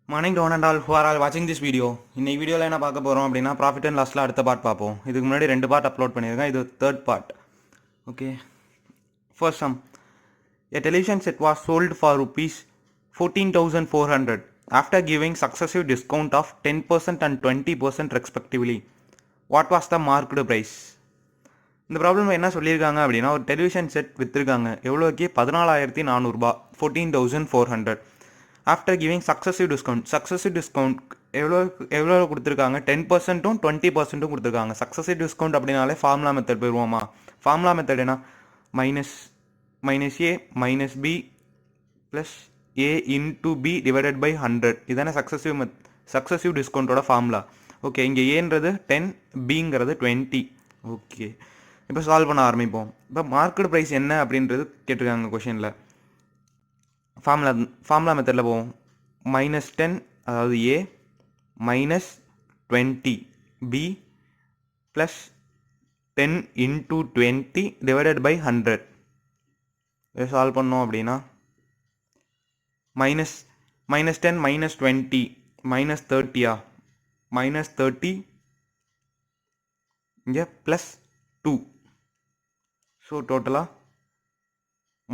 Morning to one and all who are all watching this video. இன்னைக்கு வீடியோவில் என்ன பார்க்க போகிறோம் அப்படின்னா ப்ராஃபிட் அண்ட் லாஸில் அடுத்த பார்ட் பார்ப்போம். இதுக்கு முன்னாடி 2 பார்ட் அப்லோட் பண்ணியிருக்கேன். இது third part. Okay, first sum. A television set was sold for rupees 14,400 after giving successive discount of 10% and 20% respectively. What was the marked price? இந்த ப்ராப்ளம் என்ன சொல்லியிருக்காங்க அப்படின்னா ஒரு டெலிவிஷன் செட் விற்றுருக்காங்க. எவ்வளோக்கு? 14,400 14,400. ஆஃப்டர் கிவிங் சக்ஸஸிவ் டிஸ்கவுண்ட் எவ்வளோ கொடுத்துருக்காங்க? 10%ம் 20%ம் கொடுத்துருக்காங்க. சக்ஸஸிவ் டிஸ்கவுண்ட் அப்படின்னாலே ஃபார்முலா மெத்தட் போயிடுவோமா? ஃபார்முலா மெத்தட் என்ன? Minus A minus B plus A into B divided by 100. இதானே சக்ஸஸிவ் டிஸ்கவுண்ட்டோட ஃபார்முலா. ஓகே, இங்கே ஏன்றது 10, பிங்கிறது 20. ஓகே, இப்போ சால்வ் பண்ண ஆரம்பிப்போம். இப்போ மார்க்கெட் ப்ரைஸ் என்ன அப்படின்றது கேட்டிருக்காங்க கொஷனில். ஃபார்முலா மெத்தடில் போவோம். -10 அதாவது A minus 20 B plus 10 into 20 divided by 100. இதை சால்வ் பண்ணோம் அப்படின்னா -10 -20 -30 -30 இங்கே ப்ளஸ் 2. ஸோ டோட்டலாக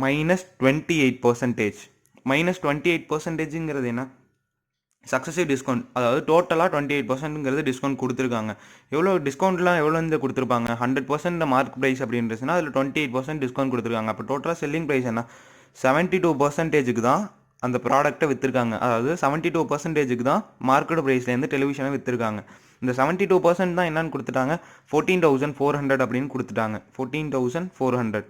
-28%. -28%ங்கிறது என்ன? Successive discount. அதாவது டோட்டலாக 28%ங்கிறது டிஸ்கவுண்ட் கொடுத்துருக்காங்க. எவ்வளோ டிஸ்கவுண்ட்லாம் எவ்வளோ கொடுத்துருப்பாங்க? 100% மார்க் ப்ரைஸ் அப்படின்றதுனா அதில் 28% டிஸ்கவுண்ட் கொடுத்துருக்காங்க. அப்போ டோட்டலாக செல்லிங் ப்ரைஸ் என்ன? 72%க்கு தான் அந்த ப்ராடக்ட்டை விற்றுருக்காங்க. அதாவது 72%க்கு தான் மார்க்கெட் ப்ரைஸ்லேருந்து டெலிவிஷனை விற்றுருக்காங்க. இந்த 72% தான் என்னன்னு கொடுத்துட்டாங்க? 14,400 அப்படின்னு கொடுத்துட்டாங்க. 14,400.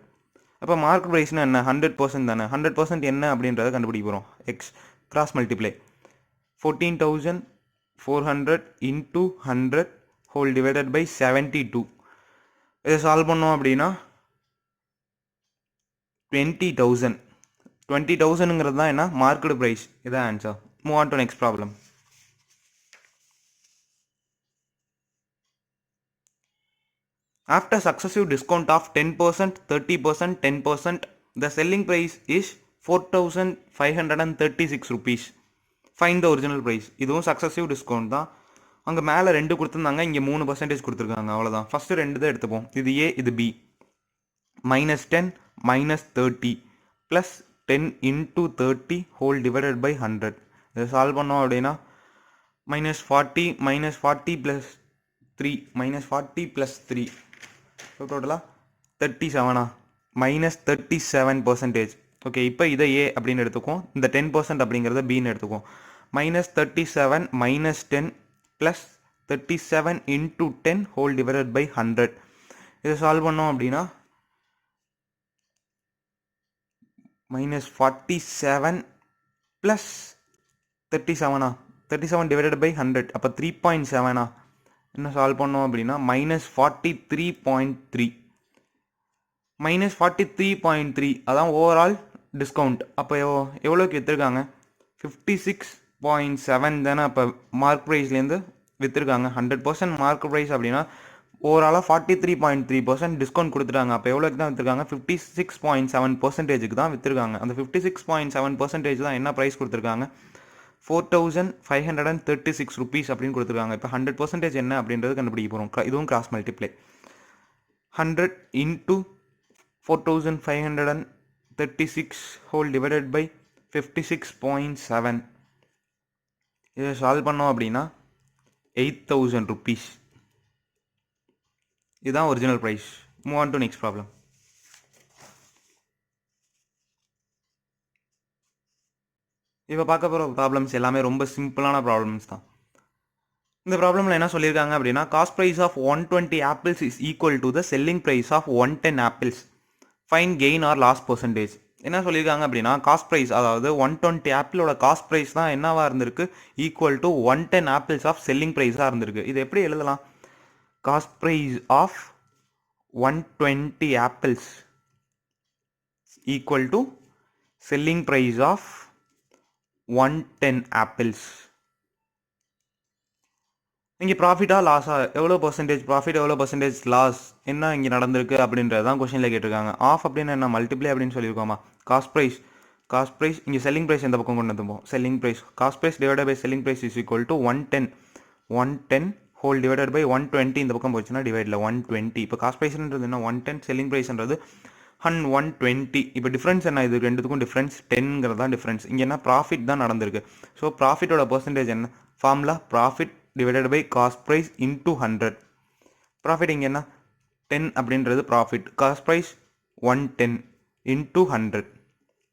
அப்போ மார்க் ப்ரைஸ்னா என்ன? 100% தானே. 100% என்ன அப்படின்றத கண்டுபிடிக்க போகிறோம். X cross multiply 14,400 into 100 whole divided by 72. இதை சால்வ் பண்ணோம் அப்படின்னா 20,000. 20,000ங்கிறது தான் என்ன? Market price. இதான் answer. Move on to next problem. After successive discount of 10%, 30%, 10%, the selling price is 4,536 rupees. Find the original price. இதுவும் சக்ஸஸிவ் டிஸ்கவுண்ட் தான். அங்கே மேலே 2 கொடுத்துருந்தாங்க, இங்கே 3% கொடுத்துருக்காங்க. அவ்வளோதான். ஃபஸ்ட்டு 2 தான் எடுத்துப்போம். இது ஏ, இது B. -10 -30 plus 10 into 30 whole divided by 100. இதை சால்வ் பண்ணோம் அப்படின்னா -40 -40 ப்ளஸ் 3 -40 ப்ளஸ் 3. ஸோ டோட்டலாக 37 -37%. ஓகே, இப்போ இதை ஏ அப்படின்னு எடுத்துக்குவோம். இந்த 10% அப்படிங்கிறத பின்னு எடுத்துக்குவோம். -37 -10 plus 37 into 10 whole divided by 100. இதை சால்வ் பண்ணோம் அப்படின்னா -47 ப்ளஸ் 37 டிவைடட் பை 100. அப்போ 3.7. என்ன சால்வ் பண்ணோம் அப்படின்னா -43.3. -43.3 அதான் ஓவரால் டிஸ்கவுண்ட். அப்போ எவ்வளோக்கு விற்றுருக்காங்க? 56.7 தானே. அப்போ மார்க் ப்ரைஸ்லேருந்து விற்றுருக்காங்க. 100% மார்க் ப்ரைஸ் அப்படின்னா ஓவராலாக 43.3% டிஸ்கவுண்ட் கொடுத்துட்டாங்க. அப்போ எவ்வளோக்கு தான் விற்றுருக்காங்க? 56.7%க்கு தான் விற்றுருக்காங்க. அந்த 56.7% தான் என்ன ப்ரைஸ் கொடுத்துருக்காங்க? 4,536 rupees அப்படின்னு கொடுத்துருக்காங்க. இப்போ 100% என்ன அப்படின்றது கண்டுபிடிக்க போகிறோம். இதுவும் cross multiply 100 into 4,536 whole divided by 56.7. இதை சால்வ் பண்ணோம் அப்படின்னா 8,000 rupees. இதுதான் original price. Move on to next problem. இப்போ பார்க்க போகிற ப்ராப்ளம்ஸ் எல்லாமே ரொம்ப சிம்பிளான ப்ராப்ளம்ஸ் தான். இந்த ப்ராப்ளமில் என்ன சொல்லியிருக்காங்க அப்படின்னா cost price of 120 apples is equal to the selling price of 110 apples. Find gain or loss percentage. என்ன சொல்லியிருக்காங்க அப்படின்னா காஸ்ட் ப்ரைஸ், அதாவது 120 ஆப்பிளோட காஸ்ட் ப்ரைஸ் தான் என்னவாக இருந்திருக்கு? Equal to 110 apples of selling ப்ரைஸாக இருந்திருக்கு. இது எப்படி எழுதலாம்? Cost price of 120 apples equal to selling price of 110 apples. இங்கே ப்ராஃபிட்டா லாஸா, எவ்வளோ பர்சன்டேஜ் ப்ராஃபிட், எவ்வளோ பர்சன்டேஜ் லாஸ், என்ன இங்கே நடந்திருக்கு அப்படின்றது தான் கொஸ்டினில் கேட்டிருக்காங்க. ஆஃப் அப்படின்னு என்ன? மல்டிப்ளை அப்படின்னு சொல்லியிருக்கோமா? காஸ்ட் ப்ரைஸ் இங்கே செல்லிங் ப்ரைஸ் எந்த பக்கம் கொண்டு வந்துப்போம், selling price cost price divided by selling price is equal to 110 whole divided by 120 இந்த பக்கம் போச்சுன்னா டிவைடில் 120. இப்போ காஸ்ட் ப்ரைஸ்ன்றது என்ன 110, செல்லிங் ப்ரைஸ்ன்றது 120. இப்போ டிஃப்ரென்ஸ் என்ன, இது ரெண்டுத்துக்கும் டிஃப்ரென்ஸ் 10ங்கிறது தான் டிஃப்ரென்ஸ். இங்கே என்ன ப்ராஃபிட் தான் நடந்திருக்கு. ஸோ ப்ராஃபிட்டோட பர்சன்டேஜ் என்ன, formula profit divided by cost price into 100. Profit இங்கே என்ன 10 அப்படின்றது ப்ராஃபிட், காஸ்ட் ப்ரைஸ் 110 இன்டூ 100.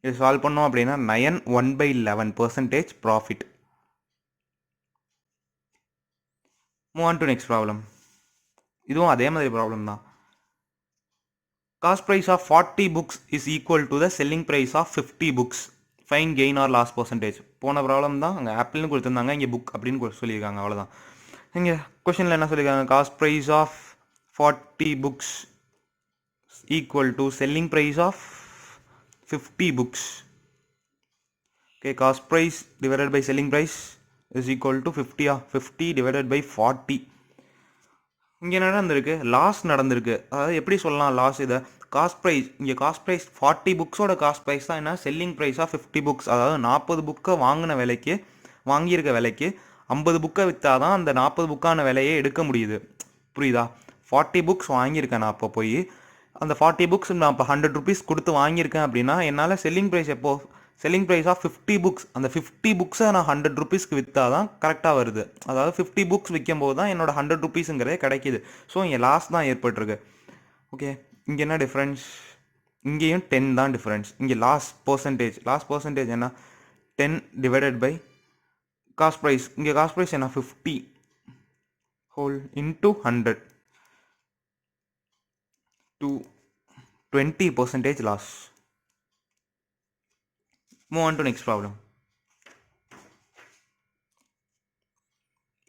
இது சால்வ் பண்ணோம் அப்படின்னா 9/11% profit. Move on to next problem. இதுவும் அதே மாதிரி ப்ராப்ளம் தான். Cost price of 40 books is equal to the selling price of 50 books. Find gain or loss percentage. போன ப்ராப்ளம் தான், அங்கே ஆப்பிள்னு கொடுத்துருந்தாங்க, இங்கே புக் அப்படின்னு சொல்லியிருக்காங்க, அவ்வளோதான். இங்கே கொஷனில் என்ன சொல்லியிருக்காங்க, cost price of 40 books equal to selling price of 50 books. Okay, cost price divided by selling price is equal to 50 divided by 40. இங்கே என்ன நடந்திருக்கு, லாஸ் நடந்திருக்கு. அதாவது எப்படி சொல்லலாம் லாஸ், இதை காஸ்ட் ப்ரைஸ், இங்கே காஸ்ட் ப்ரைஸ் 40 புக்ஸோட காஸ்ட் ப்ரைஸ் தான் என்ன, செல்லிங் ப்ரைஸாக 50 புக்ஸ். அதாவது 40 புக்கை வாங்கியிருக்க விலைக்கு 50 புக்கை விற்றா தான் அந்த 40 புக்கான விலையை எடுக்க முடியுது. புரியுதா? 40 புக்ஸ் வாங்கியிருக்கேன் நான், அப்போ போய் அந்த 40 புக்ஸ் நான் இப்போ 100 ருபீஸ் கொடுத்து வாங்கியிருக்கேன் அப்படின்னா என்னால் selling price selling price of 50 books, அந்த 50 புக்ஸை நான் 100 ருபீஸ்க்கு விற்றா தான் கரெக்டாக வருது. அதாவது 50 புக்ஸ் விற்கும் போது தான் என்னோட 100 ருபீஸுங்கிறதே கிடைக்கிது. ஸோ இங்கே லாஸ் தான் ஏற்பட்டிருக்கு. ஓகே, இங்கே என்ன டிஃப்ரென்ஸ், இங்கேயும் 10 தான் டிஃப்ரென்ஸ். இங்கே லாஸ் பர்சன்டேஜ் என்ன 10 டிவைடட் பை காஸ்ட் ப்ரைஸ். இங்கே காஸ்ட் ப்ரைஸ் என்ன 50 whole into 100 to 20% loss. Move on to next problem.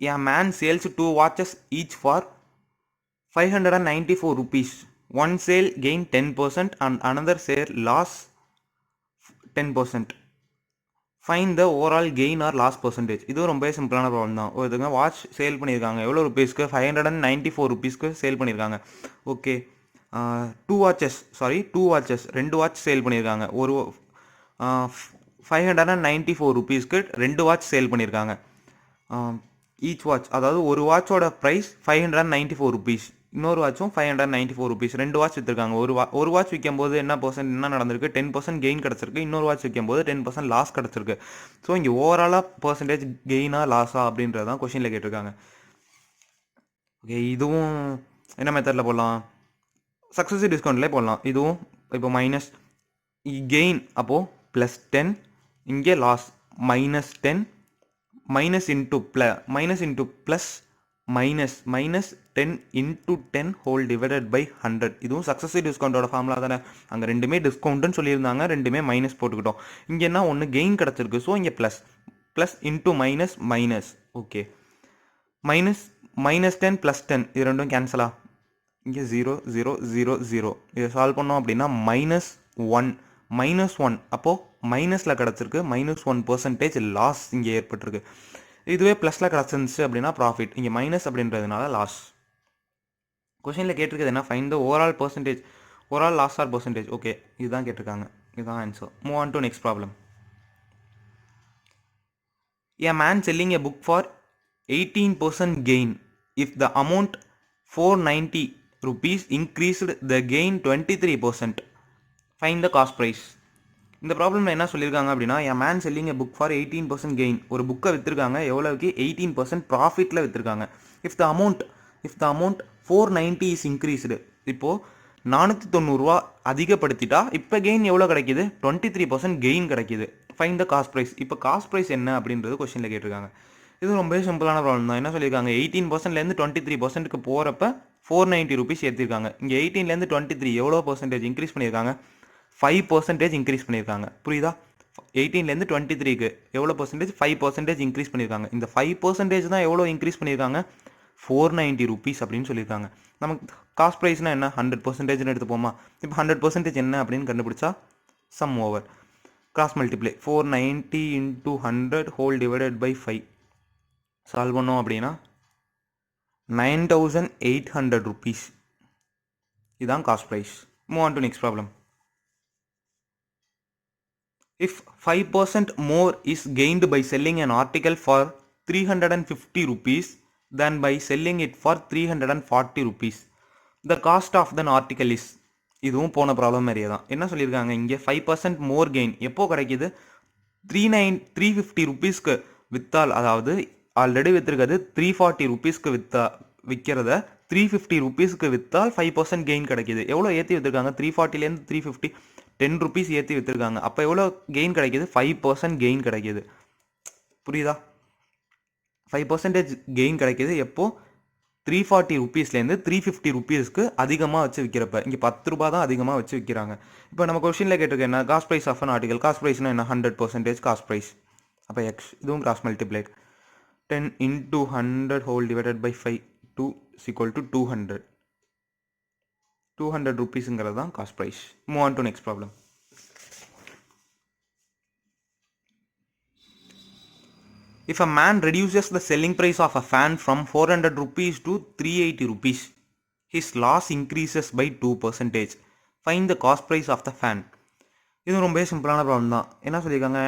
A man sells 2 watches each for 594 rupees. One sale gain 10% and another sale loss 10%. Find the overall gain or loss percentage. இது ரொம்ப சிம்பிளான problem தான். ஒருத்தங்க watch sale பண்ணியிருக்காங்க, எவ்வளோ ருபீஸ்க்கு 594 ருபீஸ்க்கு sale பண்ணியிருக்காங்க. ஓகே, 2 வாட்சஸ் 2 வாட்ச் சேல் பண்ணியிருக்காங்க. ஒரு 594 ருபீஸ்க்கு 2 வாட்ச் சேல் பண்ணியிருக்காங்க. ஈச் வாட்ச், அதாவது ஒரு வாட்சோட ப்ரைஸ் 594 ருபீஸ், இன்னொரு வாட்சும் 594 ருபீஸ். 2 வாட்ச் விற்றுருக்காங்க. ஒரு வாட்ச் விற்கும் போது என்ன நடந்திருக்கு, 10% கெயின் கிடச்சிருக்கு. இன்னொரு வாட்ச் விற்கும் போது 10% லாஸ் கிடச்சிருக்கு. ஸோ இங்கே ஓவராலாக பர்சன்டேஜ் கெயினா லாஸா அப்படின்றது தான் கொஷினில் கேட்டிருக்காங்க. ஓகே, இதுவும் என்ன மெத்தடில் போடலாம், சக்ஸஸிவ் டிஸ்கவுண்ட்லேயே போடலாம். இதுவும் இப்போ மைனஸ் கெயின், அப்போது +10, இங்கே loss -10, minus into plus minus 10 into 10 whole divided by 100. இதுவும் சக்ஸஸிவ் டிஸ்கவுண்டோட ஃபார்முலா தானே. அங்கே ரெண்டுமே டிஸ்கவுண்ட்னு சொல்லியிருந்தாங்க, ரெண்டுமே மைனஸ் போட்டுக்கிட்டோம். இங்கே என்ன ஒன்று கெயின் கிடச்சிருக்கு, ஸோ இங்கே ப்ளஸ் இன்ட்டு மைனஸ். ஓகே, -10 +10 இது ரெண்டும் கேன்சலா, இங்கே 0 0 0 0. இதை சால்வ் பண்ணோம் அப்படின்னா -1 அப்போது மைனஸில் கிடச்சிருக்கு, -1% லாஸ் இங்கே ஏற்பட்டிருக்கு. இதுவே ப்ளஸில் கிடச்சிருந்துச்சு அப்படின்னா ப்ராஃபிட். இங்கே மைனஸ் அப்படின்றதுனால லாஸ். கொஷினில் கேட்டிருக்கிறது என்ன, find the overall loss or percentage. Okay, இதுதான் கேட்டிருக்காங்க, இதுதான் answer. Move on to next problem. A man selling a book for 18% gain. If the amount 490 rupees increased the gain 23%. Find the cost price. இந்த ப்ராப்ளமில் என்ன சொல்லியிருக்காங்க அப்படின்னா, an man selling a book for 18% gain. ஒரு புக்கை விற்றுருக்காங்க, எவ்வளோக்கு 18% ப்ராஃபிட்டில் விற்றுருக்காங்க. If the amount 490 is increased. இப்போது 490 ரூபா அதிகப்படுத்திட்டா இப்போ கெயின் எவ்வளோ கிடைக்கிது, 23% கெயின் கிடைக்கிது. Find the cost price. இப்போ காஸ்ட் ப்ரைஸ் என்ன அப்படின்றது கொஸ்டினில் கேட்டிருக்காங்க. இது ரொம்பவே சிம்பிளான ப்ராப்ளம் தான். என்ன சொல்லியிருக்காங்க, 18%லேருந்து 23%க்கு போகிறப்ப 490 ருபீஸ் ஏற்றிருக்காங்க. இங்கே 18லேருந்து 23 எவ்வளோ பர்சன்டேஜ் இன்க்ரீஸ் பண்ணியிருக்காங்க, 5% இன்க்ரீஸ் பண்ணியிருக்காங்க. புரியுதா? 18லேருந்து 23க்கு எவ்வளோ பர்சன்டேஜ், 5% இன்க்ரீஸ் பண்ணியிருக்காங்க. இந்த 5% தான் எவ்வளோ இன்க்ரீஸ் பண்ணியிருக்காங்க, 490 ருபீஸ் அப்படின்னு சொல்லியிருக்காங்க. நமக்கு காஸ்ட் ப்ரைஸ்னால் என்ன, 100%ன்னு எடுத்துப்போமா. இப்போ 100% என்ன அப்படின்னு கண்டுபிடிச்சா sum over, cross multiply 490 into 100 whole divided by 5 solve பண்ணோம் அப்படின்னா 9800 ருபீஸ். இதுதான் cost price. Move on to next problem. If 5% more is gained by selling an article for 350 rupees than by selling it for 340 rupees, the cost of the article is. இதுவும் போன problem மாதிரியே தான். என்ன சொல்லியிருக்காங்க இங்கே 5% மோர் gain எப்போ கிடைக்கிது? 350 ருபீஸ்க்கு விற்றால், அதாவது ஆல்ரெடி விற்றுருக்கிறது 340 ருபீஸ்க்கு விற்கிறத 350 ருபீஸ்க்கு விற்றால் 5% கெயின் கிடைக்கிது. எவ்வளோ ஏற்றி விற்றுருக்காங்க? 340லேருந்து 350 10 ருபீஸ் ஏற்றி விற்றுருக்காங்க. அப்போ எவ்வளோ கெயின் கிடைக்கிது? 5% கெயின் கிடைக்கிது. புரியுதா? 5% கெயின் கிடைக்கிது எப்போ? 340 ருபீஸ்லேருந்து 350 ருபீஸ்க்கு அதிகமாக வச்சு விற்கிறப்ப. இங்கே 10 ரூபா தான் அதிகமாக வச்சு விற்கிறாங்க. இப்போ நம்ம கொஸ்டினில் கேட்டிருக்க என்ன? Cost price of an article. Cost ப்ரைஸ்னா என்ன? 100% காஸ்ட் ப்ரைஸ். அப்போ எக்ஸ், இதுவும் cross multiplied. 10 into 100 whole divided by 5 2 is equal to 200. 200 rupeesங்கிறது தான் cost price. Move on to next problem. If a man reduces the selling price of a fan from 400 rupees to 380 rupees, his loss increases by 2%. Find the cost price of the fan. இது ரொம்ப சிம்பிளான problem தான். என்ன சொல்லியிருக்காங்க?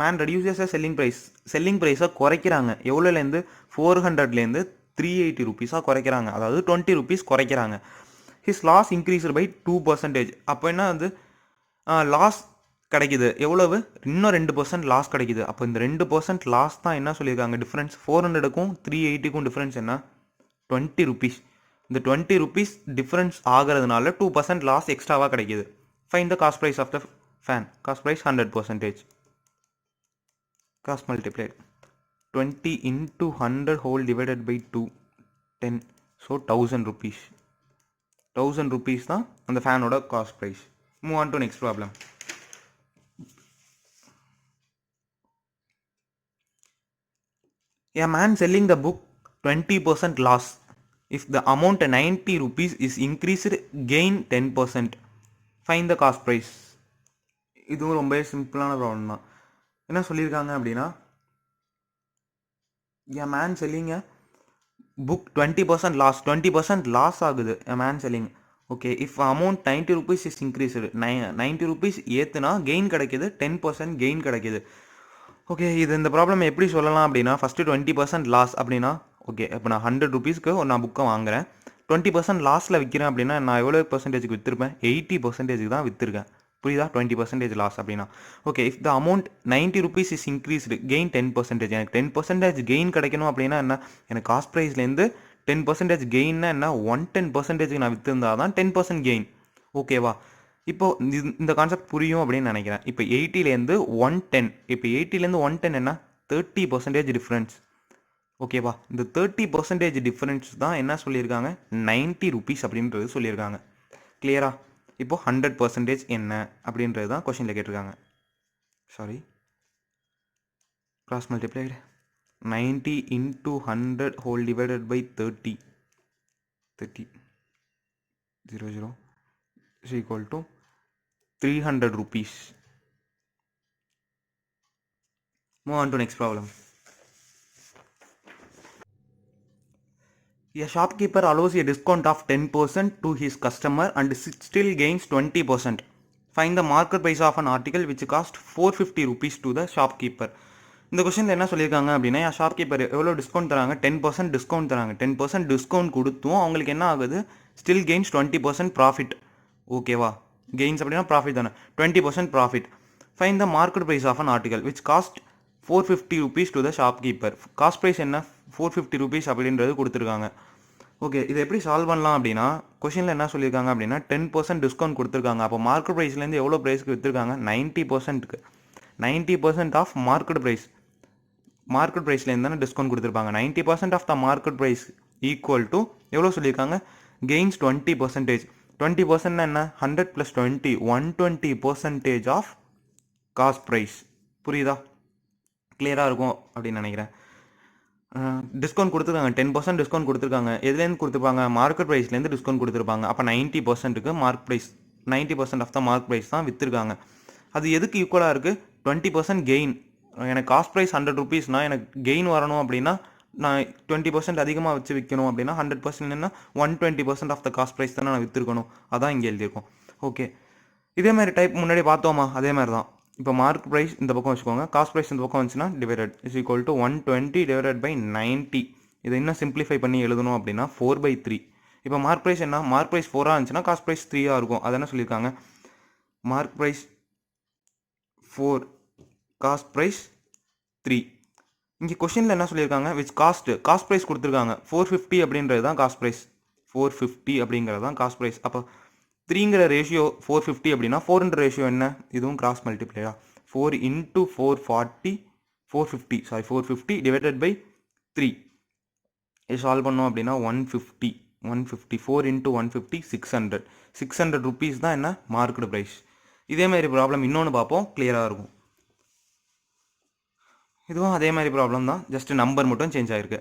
Man reduces selling price. Selling ப்ரைஸை குறைக்கிறாங்க. எவ்வளோலேருந்து? 400லேருந்து 380 ருபீஸாக குறைக்கிறாங்க. அதாவது 20 ருபீஸ் குறைக்கிறாங்க. His loss increased by 2%. அப்போ என்ன வந்து லாஸ் கிடைக்குது? எவ்வளவு? இன்னும் 2% லாஸ் கிடைக்குது. அப்போ இந்த 2% லாஸ் தான் என்ன சொல்லியிருக்காங்க? டிஃப்ரென்ஸ் 400க்கும் 380க்கும் டிஃப்ரென்ஸ் என்ன? 20 ருபீஸ். இந்த 20 ருபீஸ் டிஃப்ரென்ஸ் ஆகிறதுனால 2% லாஸ் எக்ஸ்ட்ராவாக கிடைக்குது. Find the cost price of the fan. Cost price 100%. Cost multiplied 20 into 100 whole divided by 2 10. So 1000 rupees. 1000 rupees தான் அந்த ஃபேனோட cost price. Move on to next problem. A man selling the book 20% loss. If the amount 90 rupees is increased, gain 10%. Find the cost price. இதுவும் ரொம்ப சிம்பிளான problem தான். என்ன சொல்லியிருக்காங்க அப்படின்னா, a man selling a book 20% loss. 20% loss ஆகுது a man selling. Okay, if amount 90 rupees is increased. 90 rupees ஏற்றுனா gain கிடைக்கிது, 10% கெயின் கிடைக்கிது. ஓகே, இது இந்த ப்ராப்ளம் எப்படி சொல்லலாம் அப்படின்னா, ஃபஸ்ட்டு 20% லாஸ் அப்படின்னா, ஓகே இப்போ நான் 100 ருபீஸ்க்கு நான் புக்கை வாங்குறேன். 20% லாஸில் விற்கிறேன் அப்படின்னா நான் எவ்வளோ பர்சன்டேஜுக்கு விற்றுருப்பேன்? 80%க்கு தான் விற்றுருக்கேன். புரியுதா? 20% லாஸ் அப்படின்னா. Okay, if the amount 90 rupees is increased, gain 10%. எனக்கு 10% கெயின் கிடைக்கணும் அப்படின்னா என்ன? எனக்கு காஸ்ட் ப்ரைஸ்லேருந்து 10% கெயின்னா என்ன? 110%க்கு நான் விற்றுருந்தா தான் 10% கெயின். ஓகேவா? இப்போது இந்த கான்செப்ட் புரியும் அப்படின்னு நினைக்கிறேன். இப்போ 80லேருந்து 110, இப்போ 80லேருந்து 110 என்ன? 30% டிஃப்ரென்ஸ். ஓகேவா? இந்த 30% டிஃப்ரென்ஸ் தான் என்ன சொல்லியிருக்காங்க? 90 ருபீஸ் அப்படின்றது சொல்லியிருக்காங்க. கிளியரா? இப்போது 100% என்ன அப்படின்றது தான் கொஷினில் கேட்டிருக்காங்க. Sorry, cross multiplied 90 into 100 whole divided by 30 00 is equal to 300 rupees. Move on to next problem. A shopkeeper allows a discount of 10% to his customer and still gains 20%. Find the market price of an article which cost 450 rupees to the shopkeeper. இந்த கொஸ்டினில் என்ன சொல்லியிருக்காங்க அப்படின்னா, shopkeeper எவ்வளோ discount தராங்க? 10% discount தராங்க. 10% discount கொடுத்தும் அவங்களுக்கு என்ன ஆகுது? Still gains 20% profit. ஓகேவா? கெயின்ஸ் அப்படின்னா ப்ராஃபிட் தானே. 20% profit. Find the market price of an article which cost 450 rupees to the shopkeeper. Cost price என்ன? 450 rupees அப்படின்றது கொடுத்துருக்காங்க. ஓகே, இதை எப்படி சால்வ் பண்ணலாம் அப்படின்னா, கொஷினில் என்ன சொல்லியிருக்காங்க அப்படின்னா 10% டிஸ்கவுண்ட் கொடுத்துருக்காங்க. அப்போ மார்க்கெட் ப்ரைஸ்லேருந்து எவ்வளோ ப்ரைஸ்க்கு விற்றுருக்காங்க? 90%க்கு. 90% ஆஃப் மார்க்கெட் ப்ரைஸ். மார்க்கெட் ப்ரைஸ்லேருந்து தானே டிஸ்கவுண்ட் கொடுத்துருப்பாங்க. 90% of the market price equal to எவ்வளோ சொல்லியிருக்காங்க? கெயின்ஸ் 20%. 20% என்ன? 100 + 20 120% ஆஃப் காஸ்ட் ப்ரைஸ். புரியுதா? கிளியராக இருக்கும் அப்படின்னு நினைக்கிறேன். டிஸ்கவுண்ட் கொடுத்துருக்காங்க. 10% டிஸ்கவுண்ட் கொடுத்துருக்காங்க. எதுலேருந்து கொடுத்துருப்பாங்க? மார்க்கெட் ப்ரைஸ்லேருந்து டிஸ்கவுண்ட் கொடுத்துருப்பாங்க. அப்போ 90%க்கு mark price, 90% of the mark price தான் விற்றுருக்காங்க. அது எதுக்கு ஈக்குவலாக இருக்குது? 20% கெயின். எனக்கு காஸ்ட் ப்ரைஸ் 100 ருபீஸ்னால் எனக்கு கெயின் வரணும் அப்படின்னா நான் 20% அதிகமாக வச்சு விற்கணும் அப்படின்னா 100% 120% ஆஃப் த காஸ்ட் ப்ரைஸ் தானே நான் விற்றுருக்கணும். அதான் இங்கே எழுதியிருக்கோம். ஓகே, இதே மாதிரி டைப் முன்னாடி பார்த்தோமா? அதே மாதிரி தான். இப்போ மார்க் ப்ரைஸ் இந்த பக்கம் வச்சுக்கோங்க, காஸ்ட் ப்ரைஸ் இந்த பக்கம் வந்துச்சுன்னா divided is equal to 120 divided by 90. இதை இன்னும் சிம்பிளிஃபை பண்ணி எழுதணும் அப்படின்னா 4/3. இப்போ மார்க் ப்ரைஸ் என்ன, மார்க் ப்ரைஸ் 4 இருந்துச்சுன்னா காஸ்ட் ப்ரைஸ் 3 இருக்கும். அது என்ன சொல்லியிருக்காங்க, மார்க் ப்ரைஸ் 4 காஸ்ட் ப்ரைஸ் 3. இங்கே கொஷினில் என்ன சொல்லியிருக்காங்க, விச் காஸ்ட் ப்ரைஸ் கொடுத்துருக்காங்க 450 அப்படின்றது தான் காஸ்ட் ப்ரைஸ், 450 அப்படிங்கிறது தான் காஸ்ட் ப்ரைஸ். அப்போ 3ங்கிற ரேஷியோ 450 அப்படின்னா 4ன்ற ரேஷியோ என்ன, இதுவும் கிராஸ் மல்டிப்ளையா, 4 இன்ட்டு 440 450 டிவைடட் பை 3. இது சால்வ் பண்ணோம் அப்படின்னா 150 4 இன்ட்டு 150 600 ருபீஸ் தான் என்ன மார்க்கெட் ப்ரைஸ். இதே மாதிரி ப்ராப்ளம் இன்னொன்று பார்ப்போம், கிளியராக இருக்கும். இதுவும் அதே மாதிரி ப்ராப்ளம் தான், ஜஸ்ட் நம்பர் மட்டும் சேஞ்ச் ஆகிருக்கு.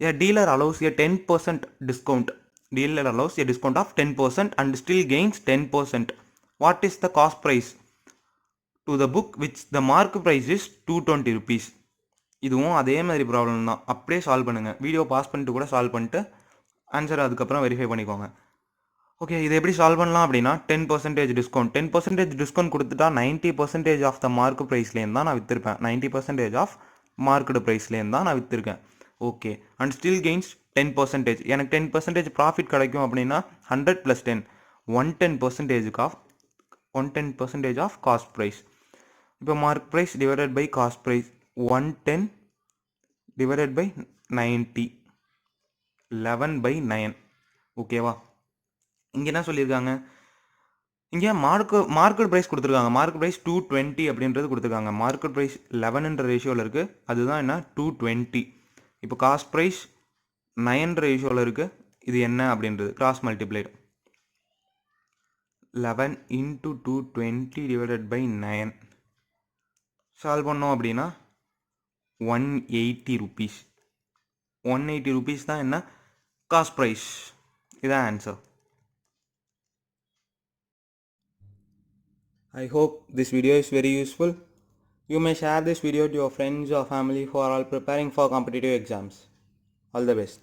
A dealer allows a 10% discount. Dealer allows a discount of 10% and still gains 10%. What is the cost price to the book which the mark price is 220 rupees? இதுவும் அதே மாதிரி problem தான், அப்படியே solve பண்ணுங்கள். Video pass பண்ணிட்டு கூட solve பண்ணிட்டு answer அதுக்கப்புறம் வெரிஃபை பண்ணிக்கோங்க. ஓகே, இது எப்படி சால்வ் பண்ணலாம் அப்படின்னா 10% டிஸ்கவுண்ட், 10% டிஸ்கவுண்ட் கொடுத்துட்டா 90% ஆஃப் த மார்க் ப்ரைஸ்லேருந்து தான் நான் விற்றுருப்பேன், 90% ஆஃப் மார்க்கெட் ப்ரைஸ்லேருந்து தான் நான் விற்றுருக்கேன். ஓகே, அண்ட் ஸ்டில் கெயின்ஸ் 10%, எனக்கு 10% ப்ராஃபிட் கிடைக்கும் அப்படின்னா 100 + 10 110% ஆஃப் காஸ்ட் ப்ரைஸ். இப்போ mark price divided by cost price 110 divided by 90 11/9. ஓகேவா, இங்கே என்ன சொல்லியிருக்காங்க, இங்கே மார்க்கெட் ப்ரைஸ் கொடுத்துருக்காங்க, மார்க்கெட் ப்ரைஸ் 220 அப்படின்றது கொடுத்துருக்காங்க, மார்க்கெட் ப்ரைஸ் 11ன்ற ரேஷியோவில் இருக்குது, அதுதான் என்ன 220. இப்போ காஸ்ட் ப்ரைஸ் 9ன்ற ரேஷியோவில் இருக்குது, இது என்ன அப்படின்றது cross multiplied 11 into 220 divided by 9 solve பண்ணோம் அப்படின்னா 180 ருபீஸ். 180 ருபீஸ் தான் என்ன காஸ்ட் ப்ரைஸ். இதான் answer. I hope this video is very useful. You may share this video to your friends or family who are all preparing for competitive exams. All the best.